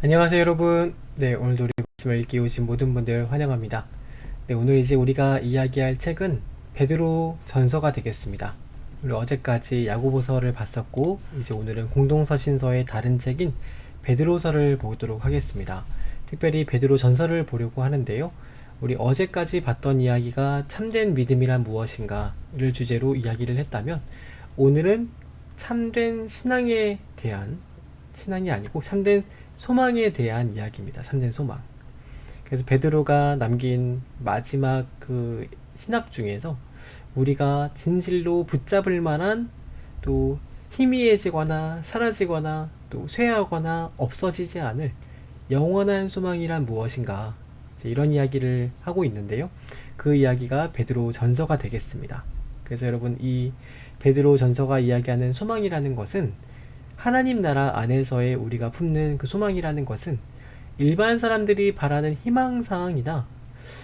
안녕하세요 여러분. 네, 오늘도 우리 말씀을 읽기 오신 모든 분들 환영합니다. 네, 오늘 이제 우리가 이야기할 책은 베드로 전서가 되겠습니다. 우리 어제까지 야고보서를 봤었고 이제 오늘은 공동서신서의 다른 책인 베드로서를 보도록 하겠습니다. 특별히 베드로 전서를 보려고 하는데요. 우리 어제까지 봤던 이야기가 참된 믿음이란 무엇인가를 주제로 이야기를 했다면 오늘은 참된 신앙이 아니고 참된 소망에 대한 이야기입니다. 참된 소망. 그래서 베드로가 남긴 마지막 그 신학 중에서 우리가 진실로 붙잡을 만한, 또 희미해지거나 사라지거나 또 쇠하거나 없어지지 않을 영원한 소망이란 무엇인가, 이런 이야기를 하고 있는데요. 그 이야기가 베드로 전서가 되겠습니다. 그래서 여러분, 이 베드로 전서가 이야기하는 소망이라는 것은, 하나님 나라 안에서의 우리가 품는 그 소망이라는 것은 일반 사람들이 바라는 희망사항이나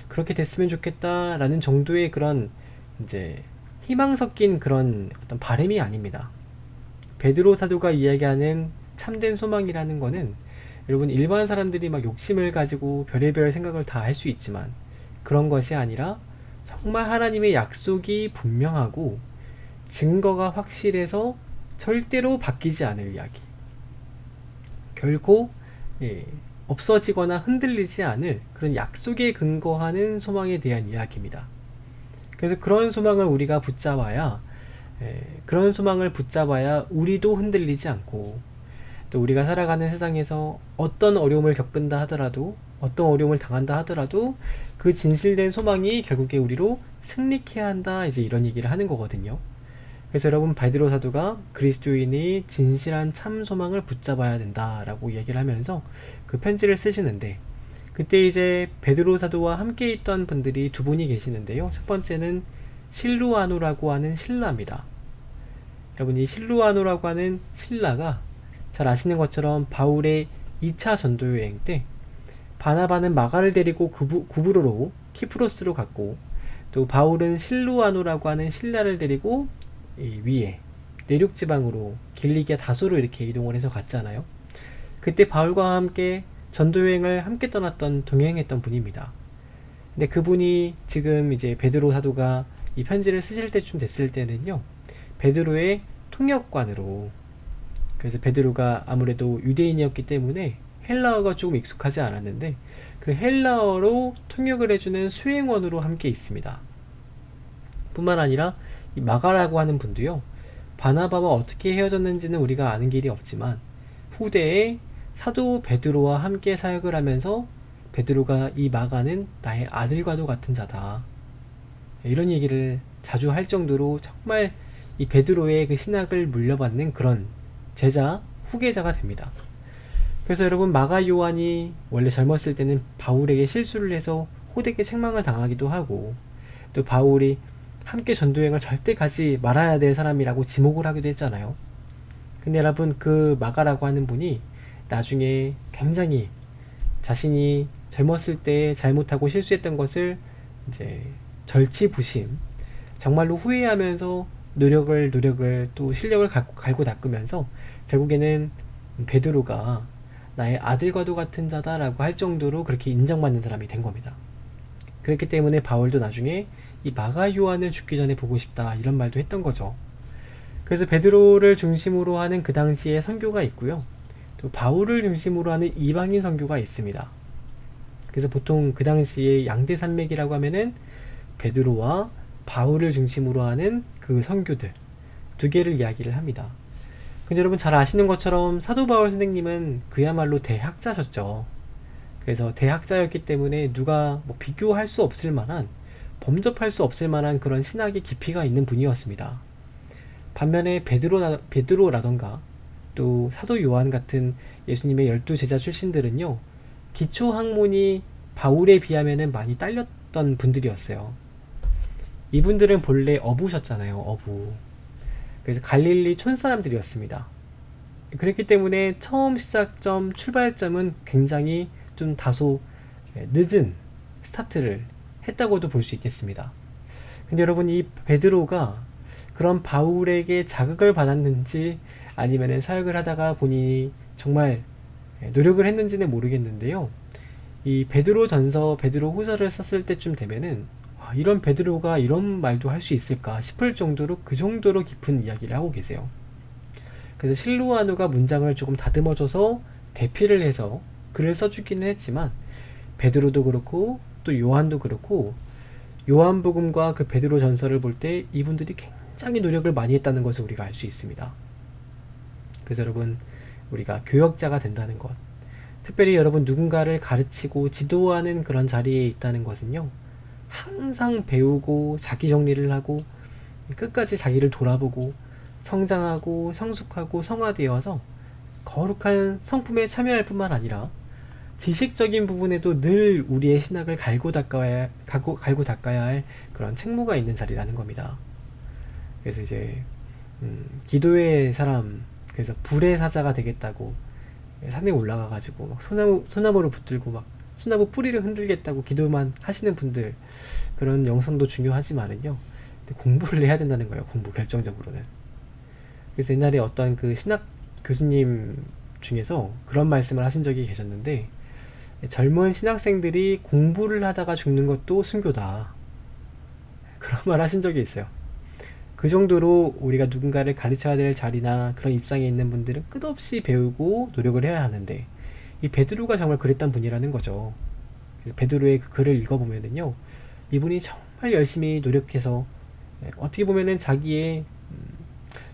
그렇게 됐으면 좋겠다라는 정도의 그런 이제 희망 섞인 그런 어떤 바람이 아닙니다. 베드로 사도가 이야기하는 참된 소망이라는 거는, 여러분, 일반 사람들이 막 욕심을 가지고 별의별 생각을 다 할 수 있지만 그런 것이 아니라 정말 하나님의 약속이 분명하고 증거가 확실해서 절대로 바뀌지 않을 이야기, 결코 없어지거나 흔들리지 않을 그런 약속에 근거하는 소망에 대한 이야기입니다. 그래서 그런 소망을 우리가 붙잡아야, 그런 소망을 붙잡아야 우리도 흔들리지 않고, 또 우리가 살아가는 세상에서 어떤 어려움을 겪는다 하더라도, 어떤 어려움을 당한다 하더라도 그 진실된 소망이 결국에 우리로 승리케 한다, 이제 이런 얘기를 하는 거거든요. 그래서 여러분, 베드로 사도가 그리스도인이 진실한 참 소망을 붙잡아야 된다라고 얘기를 하면서 그 편지를 쓰시는데, 그때 이제 베드로 사도와 함께 있던 분들이 두 분이 계시는데요. 첫 번째는 실루아노라고 하는 신라입니다. 여러분, 이 실루아노라고 하는 신라가 잘 아시는 것처럼 바울의 2차 전도 여행 때 바나바는 마가를 데리고 구브로로 키프로스로 갔고, 또 바울은 실루아노라고 하는 신라를 데리고 위에 내륙 지방으로 길리기아 다소로 이렇게 이동을 해서 갔잖아요. 그때 바울과 함께 전도여행을 함께 떠났던, 동행했던 분입니다. 근데 그분이 지금 이제 베드로 사도가 이 편지를 쓰실 때쯤 됐을 때는요, 베드로의 통역관으로, 그래서 베드로가 아무래도 유대인이었기 때문에 헬라어가 조금 익숙하지 않았는데 그 헬라어로 통역을 해주는 수행원으로 함께 있습니다. 뿐만 아니라 이 마가라고 하는 분도요, 바나바와 어떻게 헤어졌는지는 우리가 아는 길이 없지만 후대에 사도 베드로와 함께 사역을 하면서 베드로가 이 마가는 나의 아들과도 같은 자다, 이런 얘기를 자주 할 정도로 정말 이 베드로의 그 신학을 물려받는 그런 제자, 후계자가 됩니다. 그래서 여러분, 마가 요한이 원래 젊었을 때는 바울에게 실수를 해서 호되게 책망을 당하기도 하고, 또 바울이 함께 전도여행을 절대 가지 말아야 될 사람이라고 지목을 하기도 했잖아요. 근데 여러분, 그 마가라고 하는 분이 나중에 굉장히 자신이 젊었을 때 잘못하고 실수했던 것을 이제 절치부심, 정말로 후회하면서 노력을 또 실력을 갈고 닦으면서 결국에는 베드로가 나의 아들과도 같은 자다라고 할 정도로 그렇게 인정받는 사람이 된 겁니다. 그렇기 때문에 바울도 나중에 이 마가 요한을 죽기 전에 보고 싶다, 이런 말도 했던 거죠. 그래서 베드로를 중심으로 하는 그 당시에 선교가 있고요, 또 바울을 중심으로 하는 이방인 선교가 있습니다. 그래서 보통 그 당시에 양대 산맥이라고 하면은 베드로와 바울을 중심으로 하는 그 선교들 두 개를 이야기를 합니다. 근데 여러분, 잘 아시는 것처럼 사도 바울 선생님은 그야말로 대학자셨죠. 그래서 대학자였기 때문에 누가 뭐 비교할 수 없을 만한, 범접할 수 없을 만한 그런 신학의 깊이가 있는 분이었습니다. 반면에 베드로라던가 또 사도 요한 같은 예수님의 12제자 출신들은요, 기초 학문이 바울에 비하면 많이 딸렸던 분들이었어요. 이분들은 본래 어부셨잖아요, 어부. 그래서 갈릴리 촌사람들이었습니다. 그렇기 때문에 처음 시작점, 출발점은 굉장히 좀 다소 늦은 스타트를 했다고도 볼 수 있겠습니다. 근데 여러분, 이 베드로가 그런 바울에게 자극을 받았는지 아니면 사역을 하다가 본인이 정말 노력을 했는지는 모르겠는데요. 이 베드로전서, 베드로후서를 썼을 때쯤 되면은 이런 베드로가 이런 말도 할 수 있을까 싶을 정도로 그 정도로 깊은 이야기를 하고 계세요. 그래서 실루아누가 문장을 조금 다듬어줘서 대피를 해서 글을 써주기는 했지만 베드로도 그렇고 또 요한도 그렇고 요한복음과 그 베드로 전서를 볼 때 이분들이 굉장히 노력을 많이 했다는 것을 우리가 알 수 있습니다. 그래서 여러분, 우리가 교역자가 된다는 것, 특별히 여러분 누군가를 가르치고 지도하는 그런 자리에 있다는 것은요, 항상 배우고 자기 정리를 하고 끝까지 자기를 돌아보고 성장하고 성숙하고 성화되어서 거룩한 성품에 참여할 뿐만 아니라 지식적인 부분에도 늘 우리의 신학을 갈고 닦아야 할 그런 책무가 있는 자리라는 겁니다. 그래서 이제 기도의 사람, 그래서 불의 사자가 되겠다고 산에 올라가가지고 막 소나무로 붙들고 막 소나무 뿌리를 흔들겠다고 기도만 하시는 분들, 그런 영상도 중요하지만은요, 공부를 해야 된다는 거예요. 공부, 결정적으로는. 그래서 옛날에 어떤 그 신학 교수님 중에서 그런 말씀을 하신 적이 계셨는데, 젊은 신학생들이 공부를 하다가 죽는 것도 순교다, 그런 말 하신 적이 있어요. 그 정도로 우리가 누군가를 가르쳐야 될 자리나 그런 입장에 있는 분들은 끝없이 배우고 노력을 해야 하는데, 이 베드로가 정말 그랬던 분이라는 거죠. 그래서 베드로의 그 글을 읽어보면은요, 이분이 정말 열심히 노력해서 어떻게 보면은 자기의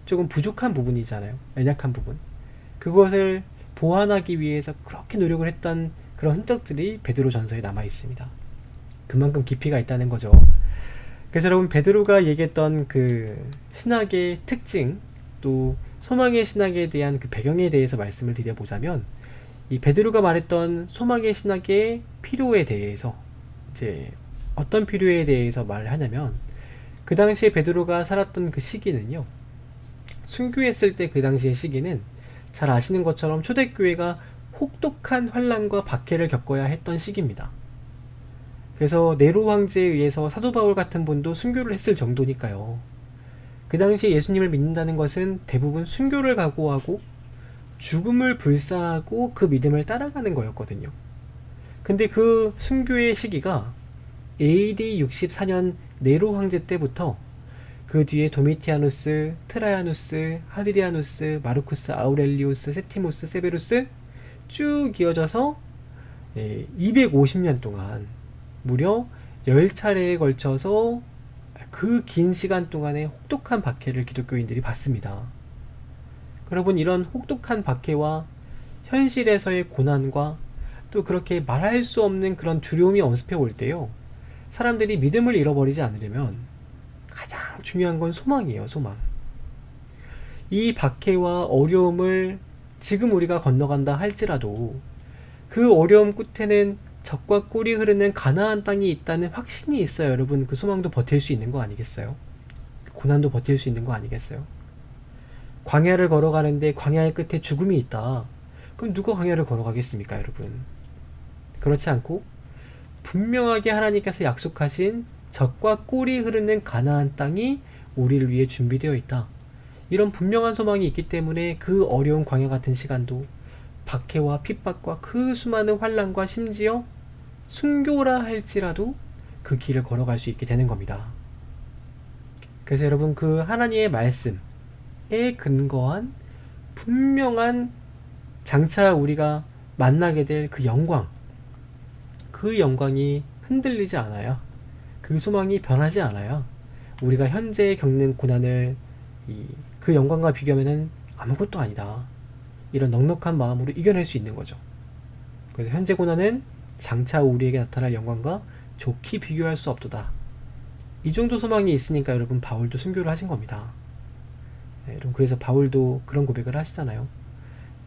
조금 부족한 부분이잖아요. 연약한 부분. 그것을 보완하기 위해서 그렇게 노력을 했던 그런 흔적들이 베드로 전서에 남아 있습니다. 그만큼 깊이가 있다는 거죠. 그래서 여러분, 베드로가 얘기했던 그 신학의 특징, 또 소망의 신학에 대한 그 배경에 대해서 말씀을 드려보자면, 이 베드로가 말했던 소망의 신학의 필요에 대해서, 이제 어떤 필요에 대해서 말을 하냐면, 그 당시에 베드로가 살았던 그 시기는요, 순교했을 때 그 당시의 시기는 잘 아시는 것처럼 초대교회가 혹독한 환난과 박해를 겪어야 했던 시기입니다. 그래서 네로 황제에 의해서 사도 바울 같은 분도 순교를 했을 정도니까요. 그 당시에 예수님을 믿는다는 것은 대부분 순교를 각오하고 죽음을 불사하고 그 믿음을 따라가는 거였거든요. 근데 그 순교의 시기가 AD 64년 네로 황제 때부터 그 뒤에 도미티아누스, 트라야누스, 하드리아누스, 마르쿠스, 아우렐리우스, 세티무스, 세베루스 쭉 이어져서 250년 동안 무려 10차례에 걸쳐서 그 긴 시간 동안에 혹독한 박해를 기독교인들이 받습니다. 여러분, 이런 혹독한 박해와 현실에서의 고난과 또 그렇게 말할 수 없는 그런 두려움이 엄습해 올 때요, 사람들이 믿음을 잃어버리지 않으려면 가장 중요한 건 소망이에요. 소망. 이 박해와 어려움을 지금 우리가 건너간다 할지라도 그 어려움 끝에는 젖과 꿀이 흐르는 가나안 땅이 있다는 확신이 있어야 여러분, 그 소망도 버틸 수 있는 거 아니겠어요? 그 고난도 버틸 수 있는 거 아니겠어요? 광야를 걸어가는데 광야의 끝에 죽음이 있다. 그럼 누가 광야를 걸어가겠습니까, 여러분? 그렇지 않고 분명하게 하나님께서 약속하신 젖과 꿀이 흐르는 가나안 땅이 우리를 위해 준비되어 있다. 이런 분명한 소망이 있기 때문에 그 어려운 광야 같은 시간도 박해와 핍박과 그 수많은 환난과 심지어 순교라 할지라도 그 길을 걸어갈 수 있게 되는 겁니다. 그래서 여러분, 그 하나님의 말씀에 근거한 분명한 장차 우리가 만나게 될 그 영광, 그 영광이 흔들리지 않아야, 그 소망이 변하지 않아야 우리가 현재 겪는 고난을 그 영광과 비교하면 아무것도 아니다, 이런 넉넉한 마음으로 이겨낼 수 있는 거죠. 그래서 현재 고난은 장차 우리에게 나타날 영광과 좋게 비교할 수 없도다. 이 정도 소망이 있으니까 여러분, 바울도 순교를 하신 겁니다. 네, 여러분, 그래서 바울도 그런 고백을 하시잖아요.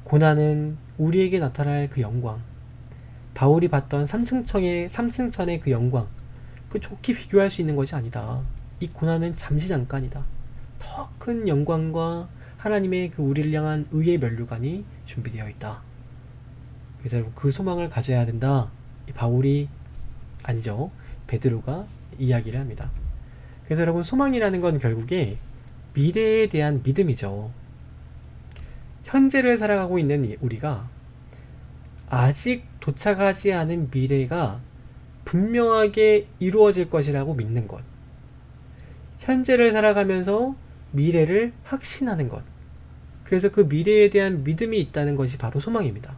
고난은 우리에게 나타날 그 영광, 바울이 봤던 삼층천의 그 영광, 그 좋게 비교할 수 있는 것이 아니다. 이 고난은 잠시 잠깐이다. 더 큰 영광과 하나님의 그 우리를 향한 의의 면류관이 준비되어 있다. 그래서 여러분, 그 소망을 가져야 된다. 바울이 아니죠, 베드로가 이야기를 합니다. 그래서 여러분, 소망이라는 건 결국에 미래에 대한 믿음이죠. 현재를 살아가고 있는 우리가 아직 도착하지 않은 미래가 분명하게 이루어질 것이라고 믿는 것. 현재를 살아가면서 미래를 확신하는 것. 그래서 그 미래에 대한 믿음이 있다는 것이 바로 소망입니다.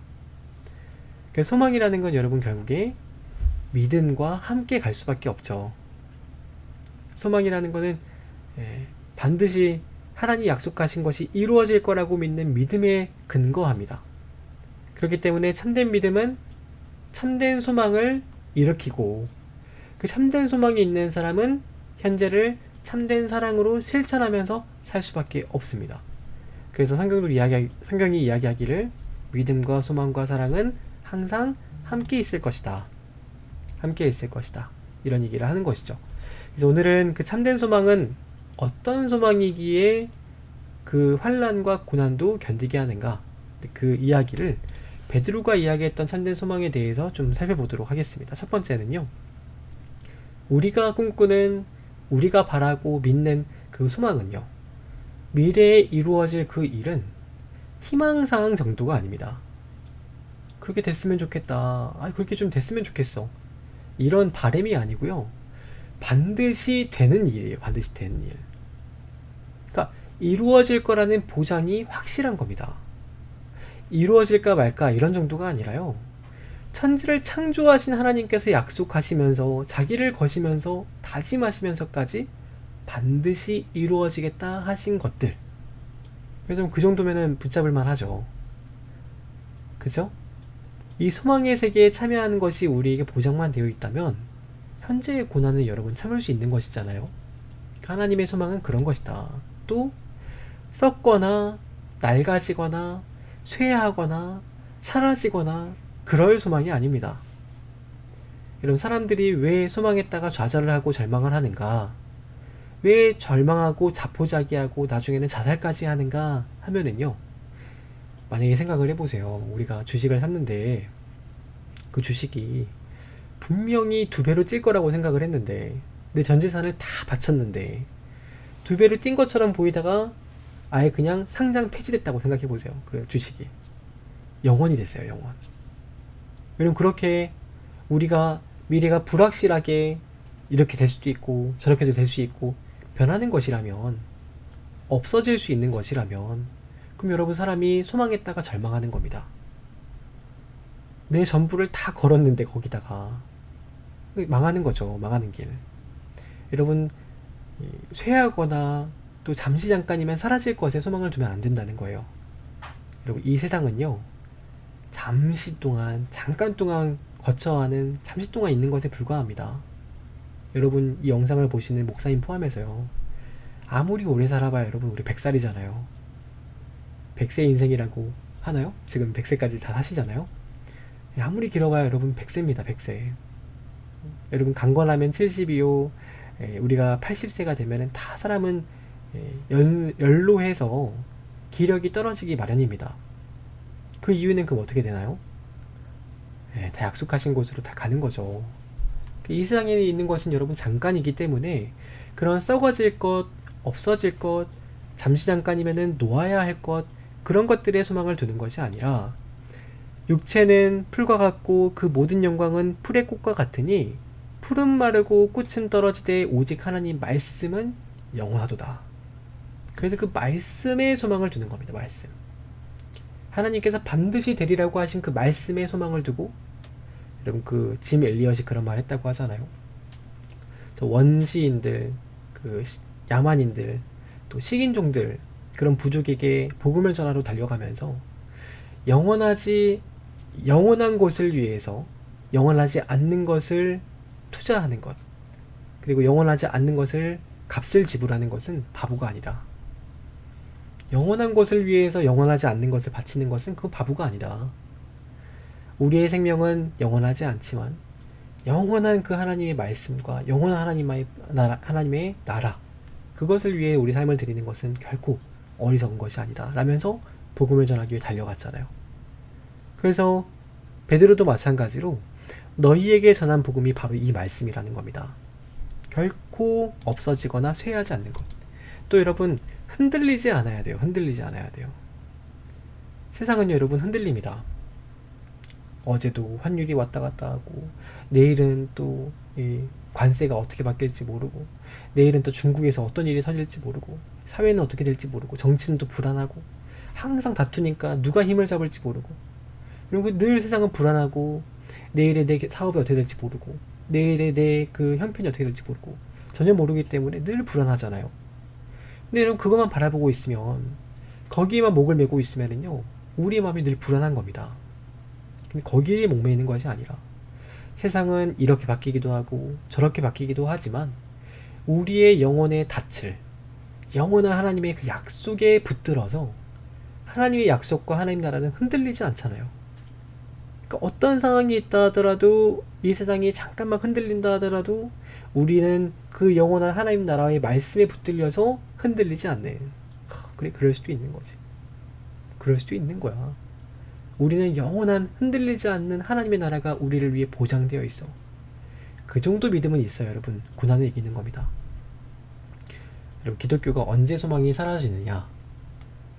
그래서 소망이라는 건 여러분 결국에 믿음과 함께 갈 수밖에 없죠. 소망이라는 것은 반드시 하나님이 약속하신 것이 이루어질 거라고 믿는 믿음에 근거합니다. 그렇기 때문에 참된 믿음은 참된 소망을 일으키고, 그 참된 소망이 있는 사람은 현재를 참된 사랑으로 실천하면서 살 수밖에 없습니다. 그래서 성경이 이야기하기를 믿음과 소망과 사랑은 항상 함께 있을 것이다. 함께 있을 것이다. 이런 얘기를 하는 것이죠. 그래서 오늘은 그 참된 소망은 어떤 소망이기에 그 환난과 고난도 견디게 하는가, 그 이야기를 베드로가 이야기했던 참된 소망에 대해서 좀 살펴보도록 하겠습니다. 첫 번째는요, 우리가 꿈꾸는, 우리가 바라고 믿는 그 소망은요, 미래에 이루어질 그 일은 희망사항 정도가 아닙니다. 그렇게 됐으면 좋겠다. 그렇게 좀 됐으면 좋겠어. 이런 바람이 아니고요, 반드시 되는 일이에요. 반드시 되는 일. 그러니까 이루어질 거라는 보장이 확실한 겁니다. 이루어질까 말까 이런 정도가 아니라요, 천지를 창조하신 하나님께서 약속하시면서 자기를 거시면서 다짐하시면서까지 반드시 이루어지겠다 하신 것들. 그래서 그 정도면은 붙잡을 만하죠. 그죠? 이 소망의 세계에 참여하는 것이 우리에게 보장만 되어 있다면 현재의 고난을 여러분 참을 수 있는 것이잖아요. 하나님의 소망은 그런 것이다. 또 썩거나 낡아지거나 쇠하거나 사라지거나 그럴 소망이 아닙니다. 여러분, 사람들이 왜 소망했다가 좌절을 하고 절망을 하는가, 왜 절망하고 자포자기하고 나중에는 자살까지 하는가 하면은요, 만약에 생각을 해보세요. 우리가 주식을 샀는데 그 주식이 분명히 2배로 뛸 거라고 생각을 했는데, 내 전 재산을 다 바쳤는데 2배로 뛴 것처럼 보이다가 아예 그냥 상장 폐지됐다고 생각해보세요. 그 주식이 영원이 됐어요. 영원. 여러분, 그렇게 우리가 미래가 불확실하게 이렇게 될 수도 있고 저렇게도 될 수 있고 변하는 것이라면, 없어질 수 있는 것이라면, 그럼 여러분, 사람이 소망했다가 절망하는 겁니다. 내 전부를 다 걸었는데 거기다가 망하는 거죠. 망하는 길. 여러분, 쇠하거나 또 잠시 잠깐이면 사라질 것에 소망을 두면 안 된다는 거예요. 여러분, 이 세상은요, 잠시 동안, 잠깐 동안 거쳐하는, 잠시 동안 있는 것에 불과합니다. 여러분, 이 영상을 보시는 목사님 포함해서요, 아무리 오래 살아봐야 여러분, 우리 100살이잖아요. 100세 인생이라고 하나요? 지금 100세까지 다 사시잖아요. 아무리 길어봐야 여러분 100세입니다. 100세. 여러분, 강건하면 70이요. 우리가 80세가 되면은 다 사람은 연로해서 기력이 떨어지기 마련입니다. 그 이유는 그럼 어떻게 되나요? 다 약속하신 곳으로 다 가는 거죠. 이 세상에 있는 것은 여러분 잠깐이기 때문에 그런 썩어질 것, 없어질 것, 잠시 잠깐이면은 놓아야 할 것, 그런 것들에 소망을 두는 것이 아니라, 육체는 풀과 같고 그 모든 영광은 풀의 꽃과 같으니 풀은 마르고 꽃은 떨어지되 오직 하나님 말씀은 영원하도다. 그래서 그 말씀에 소망을 두는 겁니다. 말씀. 하나님께서 반드시 되리라고 하신 그 말씀에 소망을 두고, 여러분, 그 짐 엘리엇이 그런 말 했다고 하잖아요. 저 원시인들, 그 야만인들, 또 식인종들, 그런 부족에게 복음을 전하러 달려가면서 영원한 곳을 위해서 영원하지 않는 것을 투자하는 것, 그리고 영원하지 않는 것을 값을 지불하는 것은 바보가 아니다. 영원한 것을 위해서 영원하지 않는 것을 바치는 것은 그 바보가 아니다. 우리의 생명은 영원하지 않지만 영원한 그 하나님의 말씀과 영원한 하나님의 나라, 그것을 위해 우리 삶을 드리는 것은 결코 어리석은 것이 아니다 라면서 복음을 전하기 위해 달려갔잖아요. 그래서 베드로도 마찬가지로 너희에게 전한 복음이 바로 이 말씀이라는 겁니다. 결코 없어지거나 쇠하지 않는 것. 또 여러분, 흔들리지 않아야 돼요. 흔들리지 않아야 돼요. 세상은 여러분 흔들립니다. 어제도 환율이 왔다 갔다 하고, 내일은 또 이 관세가 어떻게 바뀔지 모르고, 내일은 또 중국에서 어떤 일이 터질지 모르고, 사회는 어떻게 될지 모르고, 정치는 또 불안하고, 항상 다투니까 누가 힘을 잡을지 모르고, 그리고 늘 세상은 불안하고, 내일의 내 사업이 어떻게 될지 모르고, 내일의 내 그 형편이 어떻게 될지 모르고, 전혀 모르기 때문에 늘 불안하잖아요. 근데 여러분, 그것만 바라보고 있으면, 거기에만 목을 메고 있으면은요, 우리의 마음이 늘 불안한 겁니다. 근데 거기에 목매이는 것이 아니라, 세상은 이렇게 바뀌기도 하고 저렇게 바뀌기도 하지만, 우리의 영혼의 닻을 영원한 하나님의 그 약속에 붙들어서, 하나님의 약속과 하나님 나라는 흔들리지 않잖아요. 그러니까 어떤 상황이 있다 하더라도, 이 세상이 잠깐만 흔들린다 하더라도, 우리는 그 영원한 하나님 나라의 말씀에 붙들려서 흔들리지 않는. 그래, 그럴 수도 있는 거지. 그럴 수도 있는 거야. 우리는 영원한 흔들리지 않는 하나님의 나라가 우리를 위해 보장되어 있어. 그 정도 믿음은 있어요, 여러분. 고난을 이기는 겁니다. 여러분, 기독교가 언제 소망이 사라지느냐?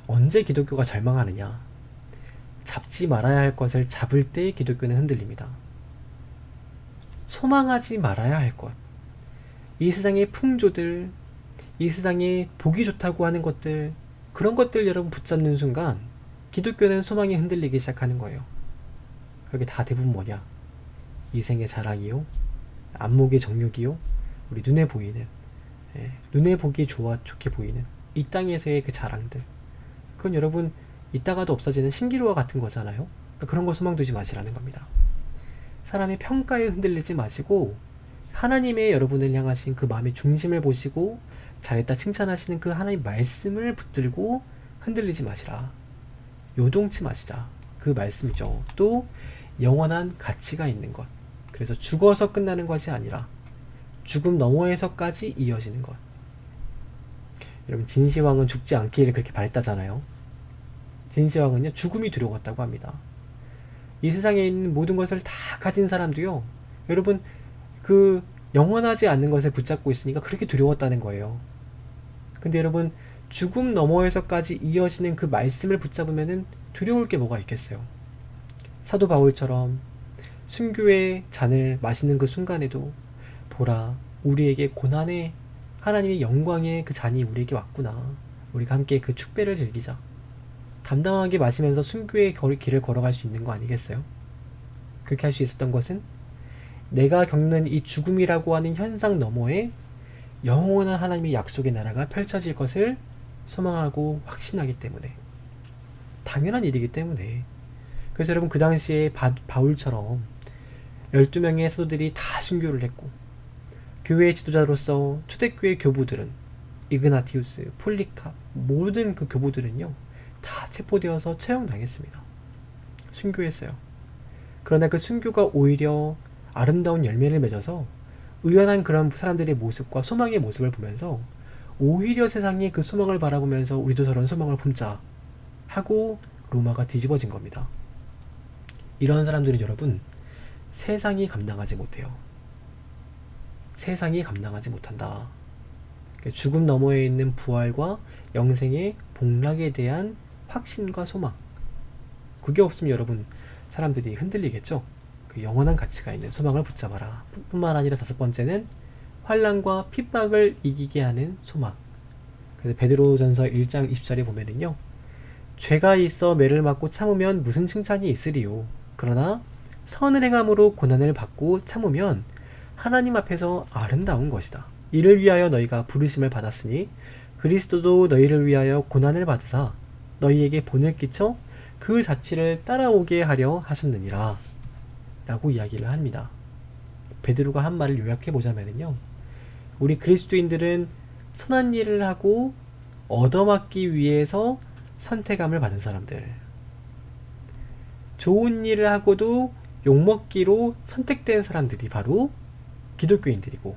언제 기독교가 절망하느냐? 잡지 말아야 할 것을 잡을 때 기독교는 흔들립니다. 소망하지 말아야 할 것, 이 세상의 풍조들, 이 세상에 보기 좋다고 하는 것들, 그런 것들 여러분 붙잡는 순간 기독교는 소망이 흔들리기 시작하는 거예요. 그게 다 대부분 뭐냐? 이생의 자랑이요, 안목의 정욕이요, 우리 눈에 보이는, 눈에 보기 좋게 보이는 이 땅에서의 그 자랑들. 그건 여러분 이따가도 없어지는 신기루와 같은 거잖아요. 그러니까 그런 거 소망 두지 마시라는 겁니다. 사람의 평가에 흔들리지 마시고, 하나님의 여러분을 향하신 그 마음의 중심을 보시고 잘했다 칭찬하시는 그 하나님 말씀을 붙들고 흔들리지 마시라. 요동치 마시자. 그 말씀이죠. 또 영원한 가치가 있는 것. 그래서 죽어서 끝나는 것이 아니라 죽음 너머에서까지 이어지는 것. 여러분, 진시황은 죽지 않기를 그렇게 바랬다잖아요. 진시황은요, 죽음이 두려웠다고 합니다. 이 세상에 있는 모든 것을 다 가진 사람도요, 여러분, 그 영원하지 않는 것을 붙잡고 있으니까 그렇게 두려웠다는 거예요. 근데 여러분, 죽음 너머에서까지 이어지는 그 말씀을 붙잡으면은 두려울 게 뭐가 있겠어요. 사도 바울처럼 순교의 잔을 마시는 그 순간에도, 보라, 우리에게 고난의 하나님의 영광의 그 잔이 우리에게 왔구나, 우리가 함께 그 축배를 즐기자, 담담하게 마시면서 순교의 길을 걸어갈 수 있는 거 아니겠어요? 그렇게 할 수 있었던 것은 내가 겪는 이 죽음이라고 하는 현상 너머에 영원한 하나님의 약속의 나라가 펼쳐질 것을 소망하고 확신하기 때문에, 당연한 일이기 때문에. 그래서 여러분, 그 당시에 바울처럼 12명의 사도들이 다 순교를 했고, 교회의 지도자로서 초대교회 교부들은, 이그나티우스, 폴리캅, 모든 그 교부들은요, 다 체포되어서 처형당했습니다. 순교했어요. 그러나 그 순교가 오히려 아름다운 열매를 맺어서 의연한 그런 사람들의 모습과 소망의 모습을 보면서, 오히려 세상이 그 소망을 바라보면서 우리도 저런 소망을 품자 하고 로마가 뒤집어진 겁니다. 이런 사람들은 여러분, 세상이 감당하지 못해요. 세상이 감당하지 못한다. 죽음 너머에 있는 부활과 영생의 복락에 대한 확신과 소망, 그게 없으면 여러분, 사람들이 흔들리겠죠. 그 영원한 가치가 있는 소망을 붙잡아라. 뿐만 아니라 5번째는 환난과 핍박을 이기게 하는 소망. 그래서 베드로전서 1장 20절에 보면은요, 죄가 있어 매를 맞고 참으면 무슨 칭찬이 있으리요. 그러나 선을 행함으로 고난을 받고 참으면 하나님 앞에서 아름다운 것이다. 이를 위하여 너희가 부르심을 받았으니 그리스도도 너희를 위하여 고난을 받으사 너희에게 본을 끼쳐 그 자취를 따라오게 하려 하셨느니라 라고 이야기를 합니다. 베드로가 한 말을 요약해 보자면요, 우리 그리스도인들은 선한 일을 하고 얻어맞기 위해서 선택함을 받은 사람들, 좋은 일을 하고도 욕먹기로 선택된 사람들이 바로 기독교인들이고,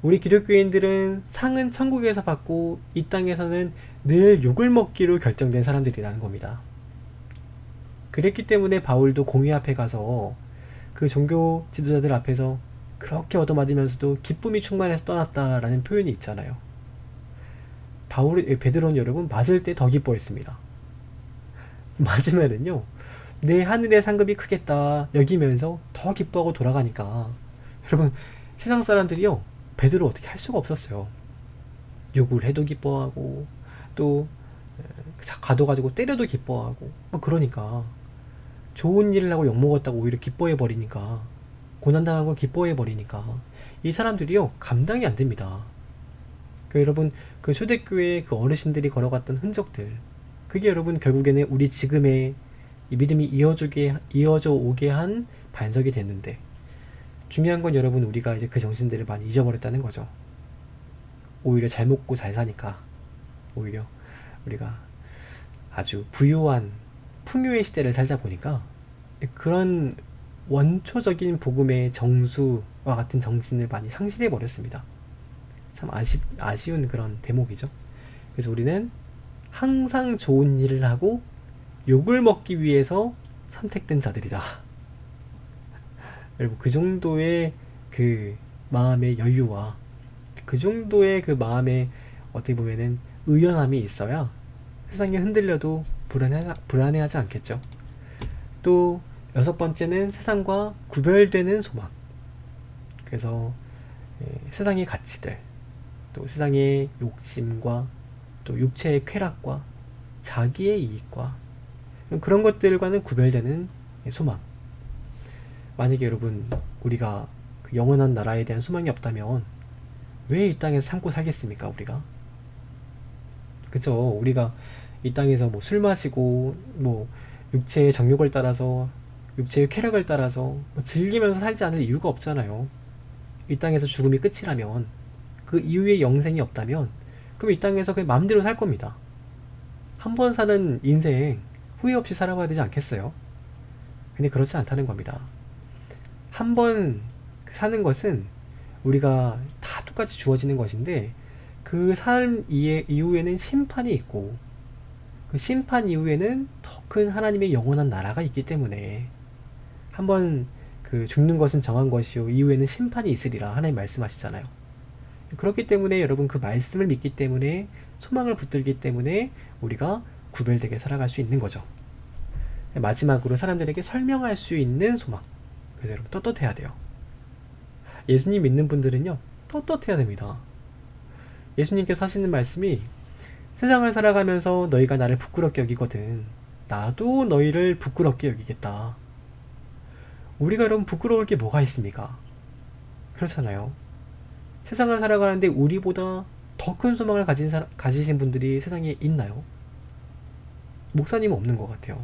우리 기독교인들은 상은 천국에서 받고 이 땅에서는 늘 욕을 먹기로 결정된 사람들이라는 겁니다. 그랬기 때문에 바울도 공회 앞에 가서 그 종교 지도자들 앞에서 그렇게 얻어맞으면서도 기쁨이 충만해서 떠났다라는 표현이 있잖아요. 베드로는 여러분, 맞을 때 더 기뻐했습니다. 맞으면은요, 내 하늘의 상급이 크겠다 여기면서 더 기뻐하고 돌아가니까 여러분 세상 사람들이요 베드로 어떻게 할 수가 없었어요. 욕을 해도 기뻐하고 또 가둬가지고 때려도 기뻐하고 막 그러니까 좋은 일을 하고 욕먹었다고 오히려 기뻐해 버리니까 고난당한 걸 기뻐해 버리니까 이 사람들이요 감당이 안 됩니다. 여러분 그 초대교회의 그 어르신들이 걸어갔던 흔적들 그게 여러분 결국에는 우리 지금의 이 믿음이 이어져 오게 한 반석이 됐는데 중요한 건 여러분 우리가 이제 그 정신들을 많이 잊어버렸다는 거죠. 오히려 잘 먹고 잘 사니까 오히려 우리가 아주 부유한 풍요의 시대를 살다 보니까 그런 원초적인 복음의 정수와 같은 정신을 많이 상실해 버렸습니다. 참 아쉬운 그런 대목이죠. 그래서 우리는 항상 좋은 일을 하고 욕을 먹기 위해서 선택된 자들이다. 여러분 그 정도의 그 마음의 여유와 그 정도의 그 마음의 어떻게 보면은 의연함이 있어야 세상에 흔들려도 불안해하지 않겠죠. 또 6번째는 세상과 구별되는 소망. 그래서 세상의 가치들 또 세상의 욕심과 또 육체의 쾌락과 자기의 이익과 그런 것들과는 구별되는 소망. 만약에 여러분 우리가 그 영원한 나라에 대한 소망이 없다면 왜 이 땅에서 참고 살겠습니까? 우리가 그죠? 우리가 이 땅에서 뭐 술 마시고 뭐 육체의 정욕을 따라서 육체의 쾌락을 따라서 뭐 즐기면서 살지 않을 이유가 없잖아요. 이 땅에서 죽음이 끝이라면 그 이후에 영생이 없다면 그럼 이 땅에서 그냥 마음대로 살 겁니다. 한 번 사는 인생 후회 없이 살아봐야 되지 않겠어요? 근데 그렇지 않다는 겁니다. 한 번 사는 것은 우리가 다 똑같이 주어지는 것인데 그 삶 이후에는 심판이 있고 그 심판 이후에는 더 큰 하나님의 영원한 나라가 있기 때문에 한번 그 죽는 것은 정한 것이요 이후에는 심판이 있으리라 하나님 말씀하시잖아요. 그렇기 때문에 여러분 그 말씀을 믿기 때문에 소망을 붙들기 때문에 우리가 구별되게 살아갈 수 있는 거죠. 마지막으로 사람들에게 설명할 수 있는 소망. 그래서 여러분 떳떳해야 돼요. 예수님 믿는 분들은요 떳떳해야 됩니다. 예수님께서 하시는 말씀이 세상을 살아가면서 너희가 나를 부끄럽게 여기거든 나도 너희를 부끄럽게 여기겠다. 우리가 여러분 부끄러울 게 뭐가 있습니까? 그렇잖아요. 세상을 살아가는데 우리보다 더 큰 소망을 가지신 분들이 세상에 있나요? 목사님은 없는 것 같아요.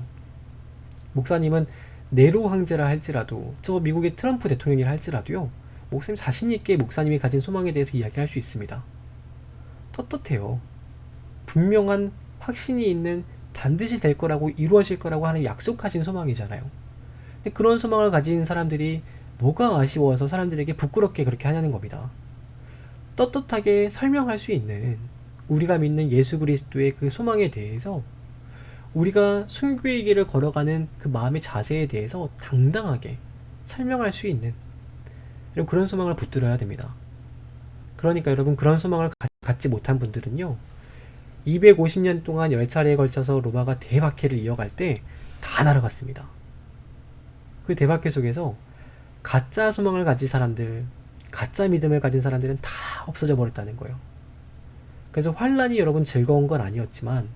목사님은 네로 황제라 할지라도 저 미국의 트럼프 대통령이라 할지라도요 목사님 자신있게 목사님이 가진 소망에 대해서 이야기할 수 있습니다. 떳떳해요. 분명한 확신이 있는 반드시 될 거라고 이루어질 거라고 하는 약속하신 소망이잖아요. 근데 그런 소망을 가진 사람들이 뭐가 아쉬워서 사람들에게 부끄럽게 그렇게 하냐는 겁니다. 떳떳하게 설명할 수 있는 우리가 믿는 예수 그리스도의 그 소망에 대해서 우리가 순교의 길을 걸어가는 그 마음의 자세에 대해서 당당하게 설명할 수 있는 그런 소망을 붙들어야 됩니다. 그러니까 여러분 그런 소망을 갖지 못한 분들은요 250년 동안 10차례에 걸쳐서 로마가 대박해를 이어갈 때 다 날아갔습니다. 그 대박해 속에서 가짜 소망을 가진 사람들 가짜 믿음을 가진 사람들은 다 없어져 버렸다는 거예요. 그래서 환란이 여러분 즐거운 건 아니었지만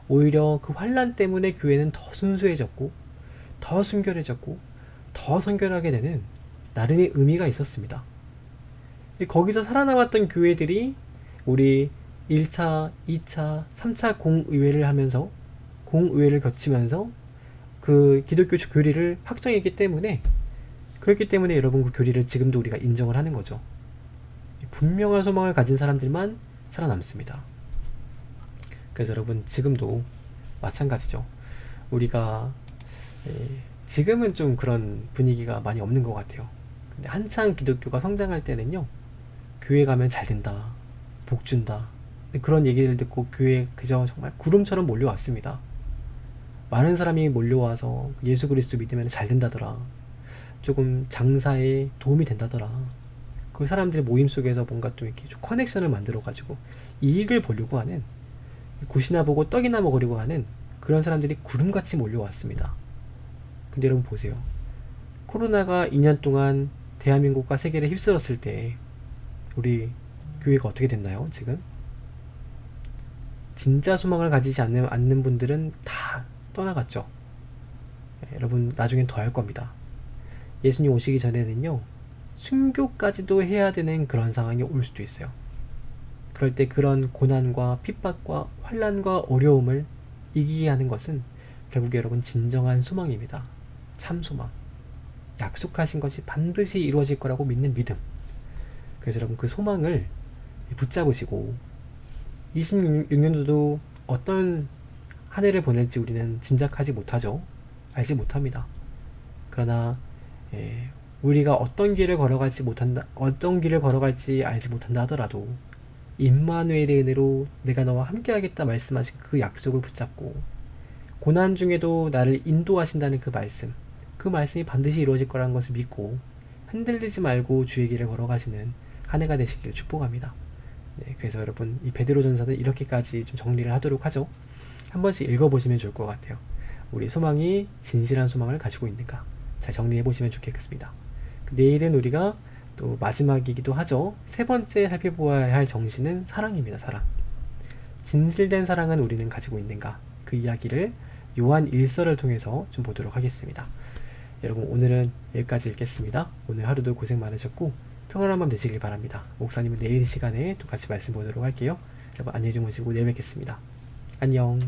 오히려 그 환란 때문에 교회는 더 순수해졌고 더 순결해졌고 더 선결하게 되는 나름의 의미가 있었습니다. 거기서 살아남았던 교회들이 우리 1차, 2차, 3차 공의회를 하면서 공의회를 거치면서 그 기독교 교리를 확정했기 때문에 그렇기 때문에 여러분 그 교리를 지금도 우리가 인정을 하는 거죠. 분명한 소망을 가진 사람들만 살아남습니다. 그래서 여러분 지금도 마찬가지죠. 우리가 지금은 좀 그런 분위기가 많이 없는 것 같아요. 근데 한창 기독교가 성장할 때는요 교회 가면 잘 된다 복 준다 그런 얘기를 듣고 교회에 그저 정말 구름처럼 몰려왔습니다. 많은 사람이 몰려와서 예수 그리스도 믿으면 잘 된다더라 조금 장사에 도움이 된다더라 그 사람들의 모임 속에서 뭔가 또 이렇게 좀 커넥션을 만들어 가지고 이익을 보려고 하는 굿이나 보고 떡이나 먹으려고 하는 그런 사람들이 구름같이 몰려왔습니다. 근데 여러분 보세요. 코로나가 2년 동안 대한민국과 세계를 휩쓸었을 때 우리 교회가 어떻게 됐나요? 지금 진짜 소망을 가지지 않는 분들은 다 떠나갔죠. 여러분 나중엔 더 할 겁니다. 예수님 오시기 전에는요, 순교까지도 해야 되는 그런 상황이 올 수도 있어요. 그럴 때 그런 고난과 핍박과 환난과 어려움을 이기게 하는 것은 결국 여러분 진정한 소망입니다. 참 소망. 약속하신 것이 반드시 이루어질 거라고 믿는 믿음. 그래서 여러분 그 소망을 붙잡으시고 26년도도 어떤 한 해를 보낼지 우리는 짐작하지 못하죠. 알지 못합니다. 그러나 우리가 어떤 길을 걸어갈지 알지 못한다 하더라도 임마누엘의 은혜로 내가 너와 함께하겠다 말씀하신 그 약속을 붙잡고 고난 중에도 나를 인도하신다는 그 말씀이 반드시 이루어질 거라는 것을 믿고 흔들리지 말고 주의 길을 걸어가시는 한 해가 되시길 축복합니다. 네, 그래서 여러분 이 베드로전서는 이렇게까지 좀 정리를 하도록 하죠. 한 번씩 읽어보시면 좋을 것 같아요. 우리 소망이 진실한 소망을 가지고 있는가 잘 정리해 보시면 좋겠습니다. 내일은 우리가 또 마지막이기도 하죠. 세 번째 살펴보아야 할 정신은 사랑입니다. 사랑. 진실된 사랑은 우리는 가지고 있는가, 그 이야기를 요한 1서를 통해서 좀 보도록 하겠습니다. 여러분 오늘은 여기까지 읽겠습니다. 오늘 하루도 고생 많으셨고 평안한 밤 되시길 바랍니다. 목사님은 내일 시간에 또 같이 말씀 보도록 할게요. 여러분 안녕히 주무시고 내일 뵙겠습니다. 안녕.